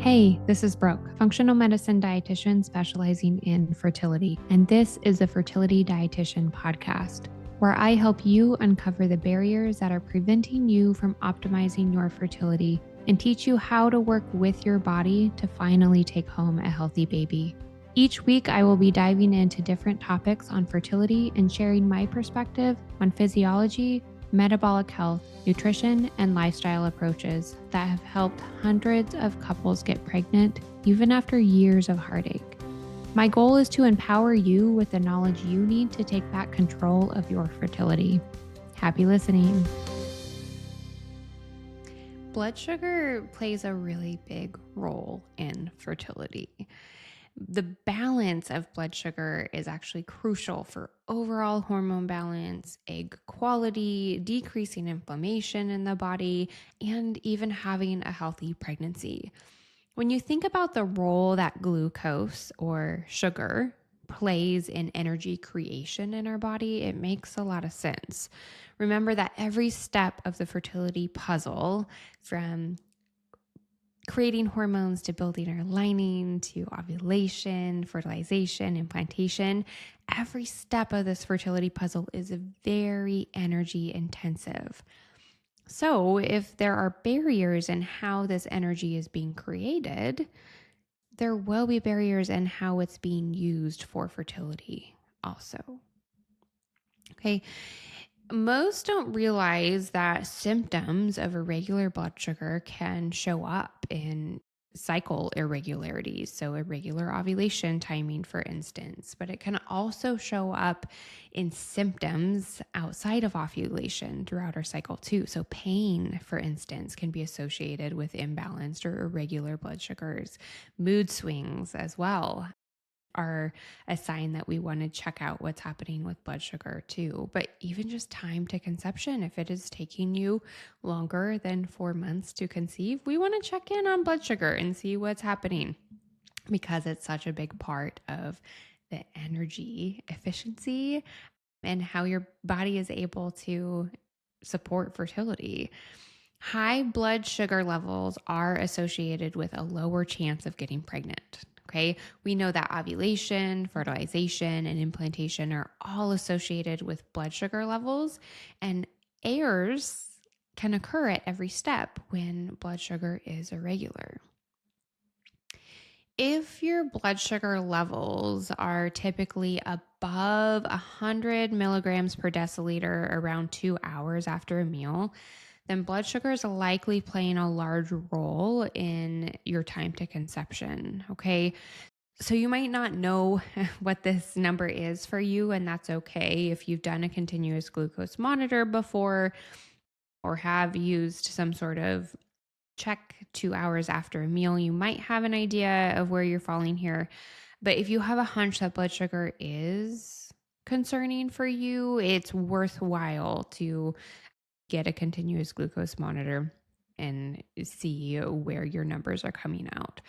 Hey, this is Brooke, functional medicine dietitian specializing in fertility, and this is the Fertility Dietitian podcast, where I help you uncover the barriers that are preventing you from optimizing your fertility and teach you how to work with your body to finally take home a healthy baby. Each week, I will be diving into different topics on fertility and sharing my perspective on physiology, metabolic health, nutrition, and lifestyle approaches that have helped hundreds of couples get pregnant even after years of heartache. My goal is to empower you with the knowledge you need to take back control of your fertility. Happy listening. Blood sugar plays a really big role in fertility. The balance of blood sugar is actually crucial for overall hormone balance, egg quality, decreasing inflammation in the body, and even having a healthy pregnancy. When you think about the role that glucose or sugar plays in energy creation in our body, it makes a lot of sense. Remember that every step of the fertility puzzle, from creating hormones to building our lining to ovulation, fertilization, implantation, every step of this fertility puzzle is very energy intensive. So if there are barriers in how this energy is being created, there will be barriers in how it's being used for fertility also. Okay. Most don't realize that symptoms of irregular blood sugar can show up in cycle irregularities, so irregular ovulation timing, for instance, but it can also show up in symptoms outside of ovulation throughout our cycle too. So pain, for instance, can be associated with imbalanced or irregular blood sugars. Mood swings as well are a sign that we want to check out what's happening with blood sugar too. But even just time to conception, if it is taking you longer than 4 months to conceive, we want to check in on blood sugar and see what's happening, because it's such a big part of the energy efficiency and how your body is able to support fertility. High blood sugar levels are associated with a lower chance of getting pregnant. Okay, we know that ovulation, fertilization, and implantation are all associated with blood sugar levels, and errors can occur at every step when blood sugar is irregular. If your blood sugar levels are typically above 100 milligrams per deciliter around 2 hours after a meal, then blood sugar is likely playing a large role in your time to conception. Okay. So you might not know what this number is for you, and that's okay. If you've done a continuous glucose monitor before or have used some sort of check 2 hours after a meal, you might have an idea of where you're falling here. But if you have a hunch that blood sugar is concerning for you, it's worthwhile to get a continuous glucose monitor and see where your numbers are coming out.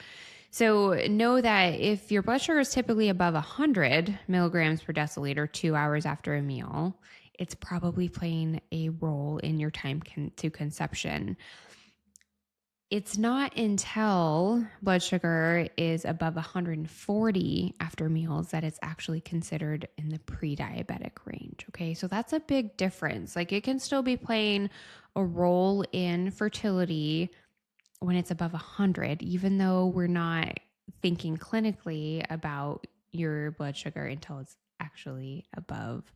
So know that if your blood sugar is typically above 100 milligrams per deciliter 2 hours after a meal, it's probably playing a role in your time to conception. It's not until blood sugar is above 140 after meals that it's actually considered in the pre-diabetic range. Okay, so that's a big difference. Like, it can still be playing a role in fertility when it's above 100, even though we're not thinking clinically about your blood sugar until it's actually above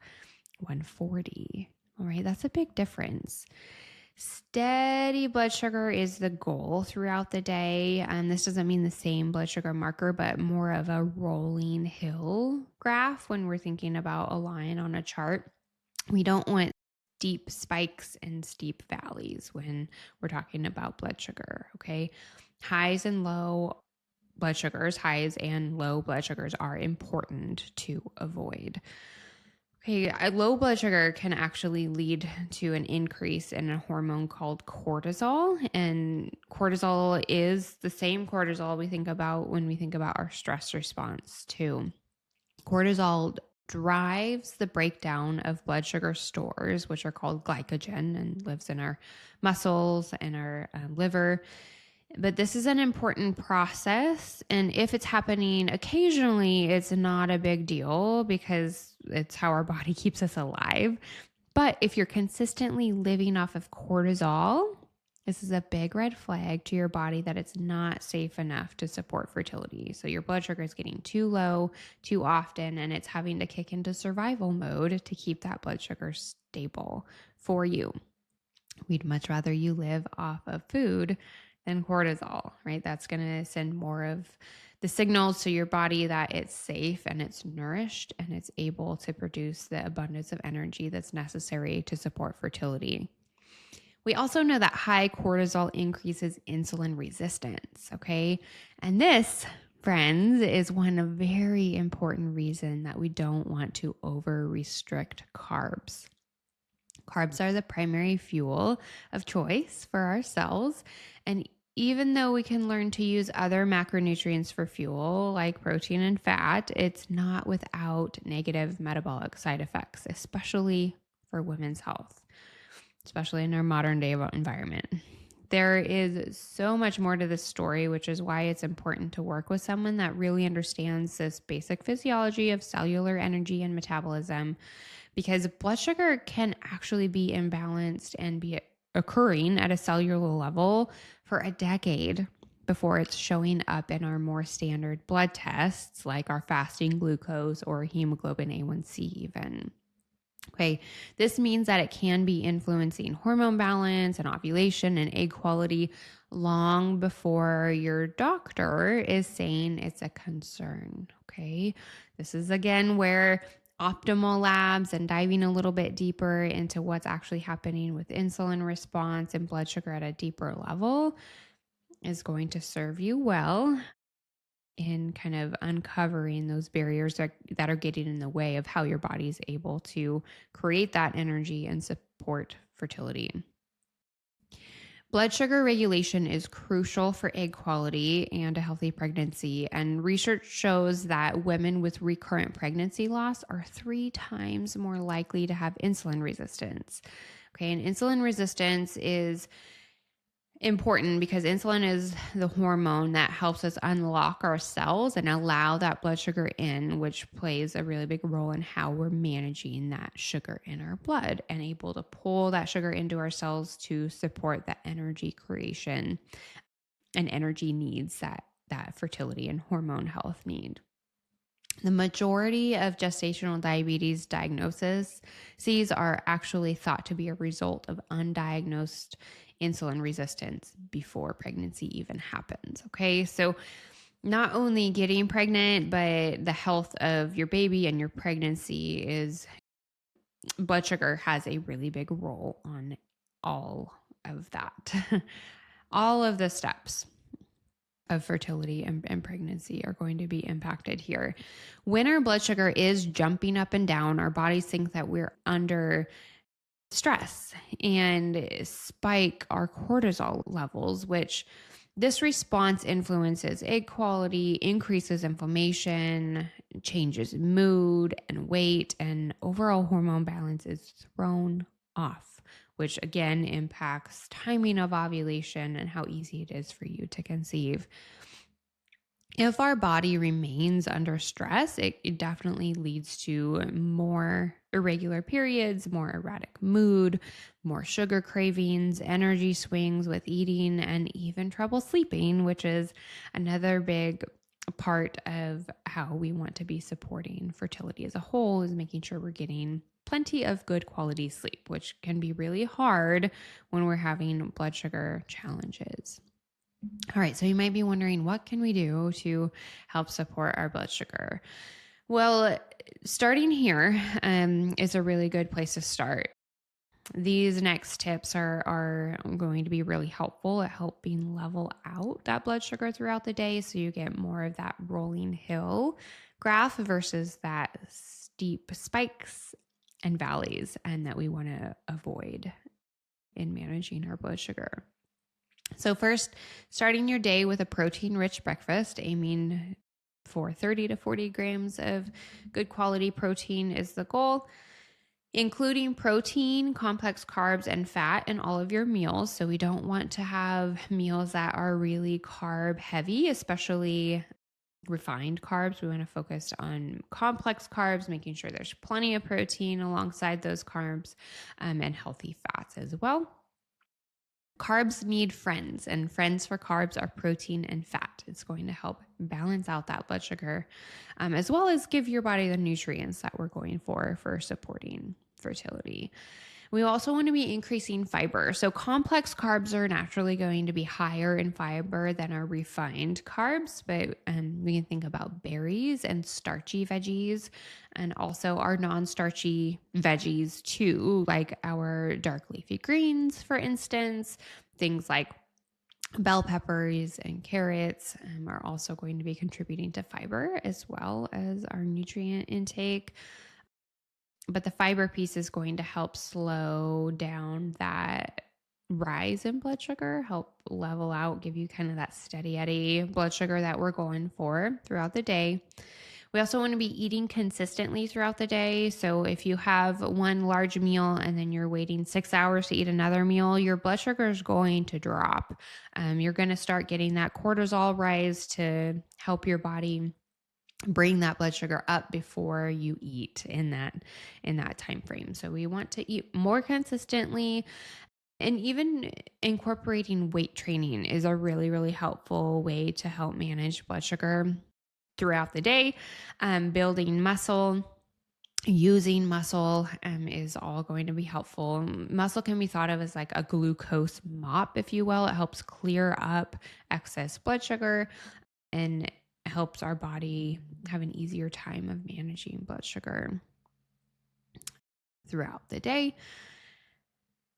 140. All right, that's a big difference. Steady blood sugar is the goal throughout the day. And this doesn't mean the same blood sugar marker, but more of a rolling hill graph when we're thinking about a line on a chart. We don't want steep spikes and steep valleys when we're talking about blood sugar. Okay. Highs and low blood sugars, highs and low blood sugars are important to avoid. Okay, low blood sugar can actually lead to an increase in a hormone called cortisol. And cortisol is the same cortisol we think about when we think about our stress response too. Cortisol drives the breakdown of blood sugar stores, which are called glycogen, and lives in our muscles and our liver. But this is an important process. And if it's happening occasionally, it's not a big deal because it's how our body keeps us alive. But if you're consistently living off of cortisol, this is a big red flag to your body that it's not safe enough to support fertility. So your blood sugar is getting too low too often, and it's having to kick into survival mode to keep that blood sugar stable for you. We'd much rather you live off of food than cortisol, right? That's going to send more of the signals to your body that it's safe and it's nourished and it's able to produce the abundance of energy that's necessary to support fertility. We also know that high cortisol increases insulin resistance, okay? And this, friends, is one very important reason that we don't want to over-restrict carbs. Carbs are the primary fuel of choice for our cells, and even though we can learn to use other macronutrients for fuel, like protein and fat, it's not without negative metabolic side effects, especially for women's health, especially in our modern day environment. There is so much more to this story, which is why it's important to work with someone that really understands this basic physiology of cellular energy and metabolism, because blood sugar can actually be imbalanced and be occurring at a cellular level for a decade before it's showing up in our more standard blood tests, like our fasting glucose or hemoglobin A1C even. Okay, this means that it can be influencing hormone balance and ovulation and egg quality long before your doctor is saying it's a concern. Okay, this is again where optimal labs and diving a little bit deeper into what's actually happening with insulin response and blood sugar at a deeper level is going to serve you well in kind of uncovering those barriers that are getting in the way of how your body is able to create that energy and support fertility. Blood sugar regulation is crucial for egg quality and a healthy pregnancy. And research shows that women with recurrent pregnancy loss are 3 times more likely to have insulin resistance. Okay, and insulin resistance is important because insulin is the hormone that helps us unlock our cells and allow that blood sugar in, which plays a really big role in how we're managing that sugar in our blood and able to pull that sugar into our cells to support that energy creation and energy needs that fertility and hormone health need. The majority of gestational diabetes diagnoses are actually thought to be a result of undiagnosed insulin resistance before pregnancy even happens. Okay, so not only getting pregnant, but the health of your baby and your pregnancy blood sugar has a really big role on all of that. All of the steps of fertility and pregnancy are going to be impacted here. When our blood sugar is jumping up and down, our bodies think that we're under stress and spike our cortisol levels, which this response influences egg quality, increases inflammation, changes mood and weight, and overall hormone balance is thrown off, which again impacts timing of ovulation and how easy it is for you to conceive. If our body remains under stress, it definitely leads to more irregular periods, more erratic mood, more sugar cravings, energy swings with eating, and even trouble sleeping, which is another big part of how we want to be supporting fertility as a whole, is making sure we're getting plenty of good quality sleep, which can be really hard when we're having blood sugar challenges. All right, so you might be wondering, what can we do to help support our blood sugar? Well, starting here is a really good place to start. These next tips are going to be really helpful at helping level out that blood sugar throughout the day, so you get more of that rolling hill graph versus that steep spikes and valleys, and that we want to avoid in managing our blood sugar. So first, starting your day with a protein-rich breakfast, aiming for 30 to 40 grams of good quality protein is the goal. including protein, complex carbs, and fat in all of your meals. So we don't want to have meals that are really carb heavy, especially refined carbs. We want to focus on complex carbs, making sure there's plenty of protein alongside those carbs, and healthy fats as well. Carbs need friends, and friends for carbs are protein and fat. It's going to help balance out that blood sugar, as well as give your body the nutrients that we're going for supporting fertility. We also want to be increasing fiber. So complex carbs are naturally going to be higher in fiber than our refined carbs, but we can think about berries and starchy veggies, and also our non-starchy veggies too, like our dark leafy greens, for instance. Things like bell peppers and carrots are also going to be contributing to fiber as well as our nutrient intake. But the fiber piece is going to help slow down that rise in blood sugar, help level out, give you kind of that steady Eddie blood sugar that we're going for throughout the day. We also want to be eating consistently throughout the day. So if you have one large meal and then you're waiting 6 hours to eat another meal, your blood sugar is going to drop. You're going to start getting that cortisol rise to help your body bring that blood sugar up before you eat in that time frame. So we want to eat more consistently, and even incorporating weight training is a really, really helpful way to help manage blood sugar throughout the day. Building muscle, using muscle is all going to be helpful. Muscle can be thought of as like a glucose mop, if you will. It helps clear up excess blood sugar and helps our body have an easier time of managing blood sugar throughout the day.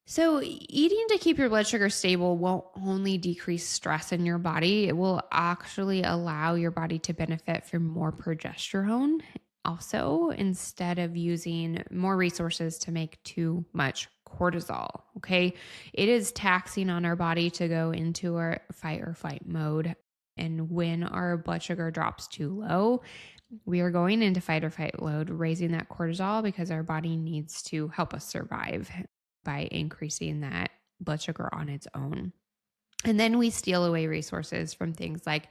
So eating to keep your blood sugar stable won't only decrease stress in your body, it will actually allow your body to benefit from more progesterone also, instead of using more resources to make too much cortisol. Okay. It is taxing on our body to go into our fight or flight mode. And when our blood sugar drops too low, we are going into fight or flight mode, raising that cortisol because our body needs to help us survive by increasing that blood sugar on its own. And then we steal away resources from things like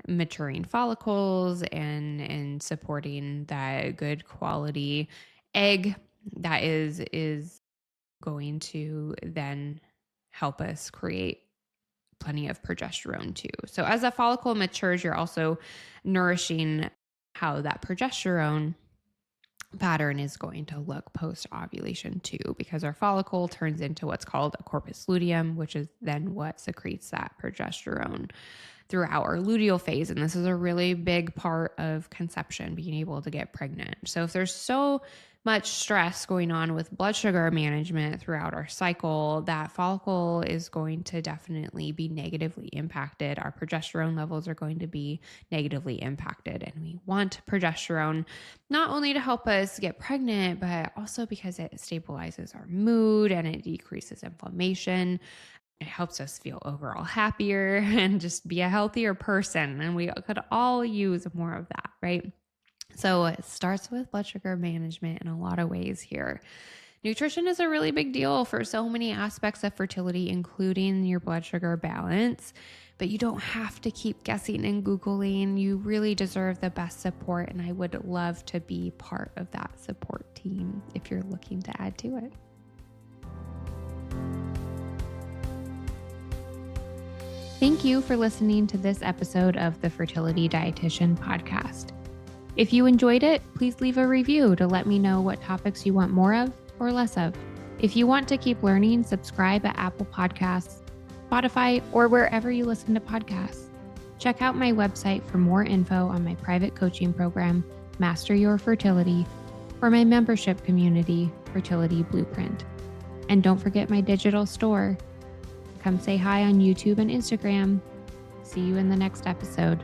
maturing follicles and supporting that good quality egg that is going to then help us create plenty of progesterone too. So as a follicle matures, you're also nourishing how that progesterone pattern is going to look post-ovulation too, because our follicle turns into what's called a corpus luteum, which is then what secretes that progesterone throughout our luteal phase. And this is a really big part of conception, being able to get pregnant. So if there's so much stress going on with blood sugar management throughout our cycle, that follicle is going to definitely be negatively impacted. Our progesterone levels are going to be negatively impacted. And we want progesterone not only to help us get pregnant, but also because it stabilizes our mood and it decreases inflammation. It helps us feel overall happier and just be a healthier person. And we could all use more of that, right? So it starts with blood sugar management in a lot of ways here. Nutrition is a really big deal for so many aspects of fertility, including your blood sugar balance. But you don't have to keep guessing and Googling. You really deserve the best support. And I would love to be part of that support team if you're looking to add to it. Thank you for listening to this episode of the Fertility Dietitian podcast. If you enjoyed it, please leave a review to let me know what topics you want more of or less of. If you want to keep learning, subscribe at Apple Podcasts, Spotify, or wherever you listen to podcasts. Check out my website for more info on my private coaching program, Master Your Fertility, or my membership community, Fertility Blueprint. And don't forget my digital store. Come say hi on YouTube and Instagram. See you in the next episode.